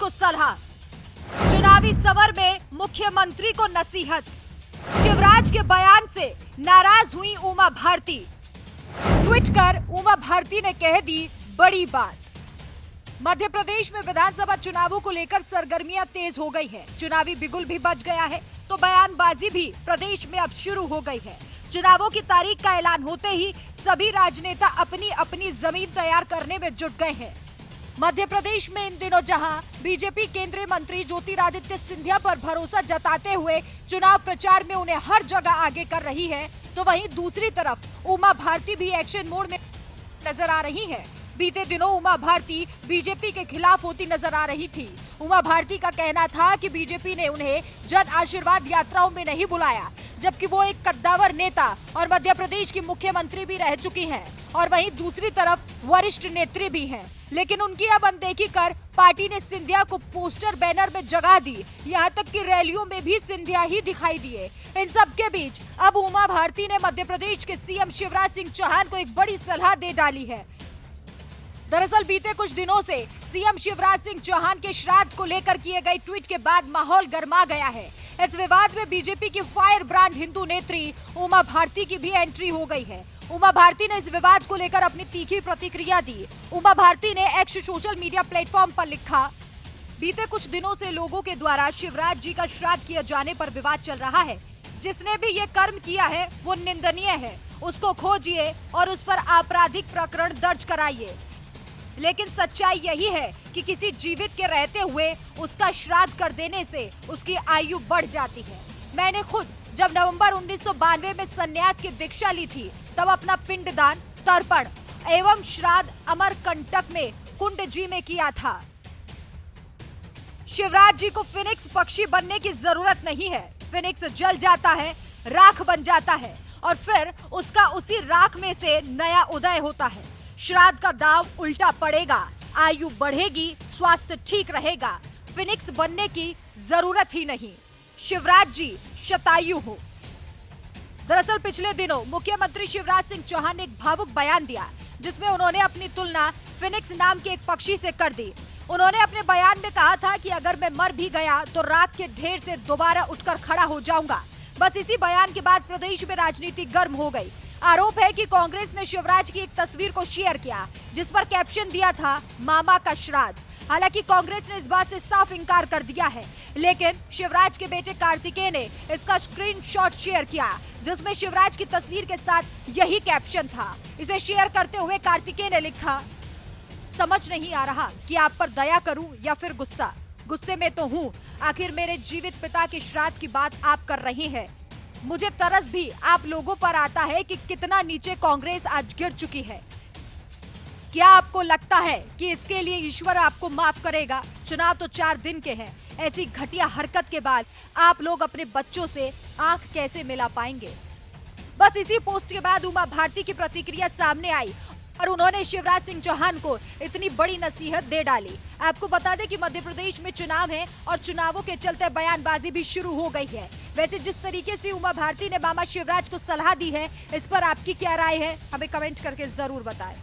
को सलाह। चुनावी समर में मुख्यमंत्री को नसीहत। शिवराज के बयान से नाराज हुई उमा भारती। ट्वीट कर उमा भारती ने कह दी बड़ी बात। मध्य प्रदेश में विधानसभा चुनावों को लेकर सरगर्मियां तेज हो गई है। चुनावी बिगुल भी बज गया है तो बयानबाजी भी प्रदेश में अब शुरू हो गई है। चुनावों की तारीख का ऐलान होते ही सभी राजनेता अपनी अपनी जमीन तैयार करने में जुट गए हैं। मध्य प्रदेश में इन दिनों जहां बीजेपी केंद्रीय मंत्री ज्योतिरादित्य सिंधिया पर भरोसा जताते हुए चुनाव प्रचार में उन्हें हर जगह आगे कर रही है, तो वहीं दूसरी तरफ उमा भारती भी एक्शन मोड में नजर आ रही है। बीते दिनों उमा भारती बीजेपी के खिलाफ होती नजर आ रही थी। उमा भारती का कहना था कि बीजेपी ने उन्हें जन आशीर्वाद यात्राओं में नहीं बुलाया, जबकि वो एक कद्दावर नेता और मध्य प्रदेश की मुख्यमंत्री भी रह चुकी हैं और वहीं दूसरी तरफ वरिष्ठ नेत्री भी हैं। लेकिन उनकी अब अनदेखी कर पार्टी ने सिंधिया को पोस्टर बैनर में जगह दी। यहाँ तक कि रैलियों में भी सिंधिया ही दिखाई दिए। इन सब के बीच अब उमा भारती ने मध्य प्रदेश के सीएम शिवराज सिंह चौहान को एक बड़ी सलाह दे डाली है। दरअसल बीते कुछ दिनों से सीएम शिवराज सिंह चौहान के श्राद्ध को लेकर किए गए ट्वीट के बाद माहौल गर्मा गया है। इस विवाद में बीजेपी की फायर ब्रांड हिंदू नेत्री उमा भारती की भी एंट्री हो गई है। उमा भारती ने इस विवाद को लेकर अपनी तीखी प्रतिक्रिया दी। उमा भारती ने एक्स सोशल मीडिया प्लेटफॉर्म पर लिखा, बीते कुछ दिनों से लोगों के द्वारा शिवराज जी का श्राद्ध किए जाने पर विवाद चल रहा है। जिसने भी ये कर्म किया है वो निंदनीय है। उसको खोजिए और उस पर आपराधिक प्रकरण दर्ज कराइए। लेकिन सच्चाई यही है कि किसी जीवित के रहते हुए उसका श्राद्ध कर देने से उसकी आयु बढ़ जाती है। मैंने खुद जब नवंबर 1992 में संन्यास की दीक्षा ली थी तब अपना पिंडदान, तर्पण एवं श्राद्ध अमरकंटक में कुंड जी में किया था। शिवराज जी को फिनिक्स पक्षी बनने की जरूरत नहीं है। फिनिक्स जल जाता है, राख बन जाता है और फिर उसका उसी राख में से नया उदय होता है। श्राद्ध का दांव उल्टा पड़ेगा, आयु बढ़ेगी, स्वास्थ्य ठीक रहेगा। फिनिक्स बनने की जरूरत ही नहीं। शिवराज जी शतायु हो। दरअसल पिछले दिनों मुख्यमंत्री शिवराज सिंह चौहान ने एक भावुक बयान दिया जिसमें उन्होंने अपनी तुलना फिनिक्स नाम के एक पक्षी से कर दी। उन्होंने अपने बयान में कहा था कि अगर मैं मर भी गया तो राख के ढेर से दोबारा उठकर खड़ा हो जाऊंगा। बस इसी बयान के बाद प्रदेश में राजनीति गर्म हो गई। आरोप है कि कांग्रेस ने शिवराज की एक तस्वीर को शेयर किया जिस पर कैप्शन दिया था मामा का श्राद्ध। हालांकि कांग्रेस ने इस बात से साफ इनकार कर दिया है, लेकिन शिवराज के बेटे कार्तिकेय ने इसका स्क्रीनशॉट शेयर किया जिसमें शिवराज की तस्वीर के साथ यही कैप्शन था। इसे शेयर करते हुए कार्तिकेय ने लिखा, समझ नहीं आ रहा कि आप पर दया करूं या फिर गुस्सा। गुस्से में तो हूं, आखिर मेरे जीवित पिता के श्राद्ध की बात आप कर रही हैं। मुझे तरस भी आप लोगों पर आता है कि कितना नीचे कांग्रेस आज गिर चुकी है। क्या आपको लगता है कि इसके लिए ईश्वर आपको माफ करेगा? चुनाव तो 4 दिन के हैं। ऐसी घटिया हरकत के बाद आप लोग अपने बच्चों से आंख कैसे मिला पाएंगे? बस इसी पोस्ट के बाद उमा भारती की प्रतिक्रिया सामने आई और उन्होंने शिवराज सिंह चौहान को इतनी बड़ी नसीहत दे डाली। आपको बता दें कि मध्य प्रदेश में चुनाव है और चुनावों के चलते बयानबाजी भी शुरू हो गई है। वैसे जिस तरीके से उमा भारती ने मामा शिवराज को सलाह दी है, इस पर आपकी क्या राय है? हमें कमेंट करके जरूर बताएं।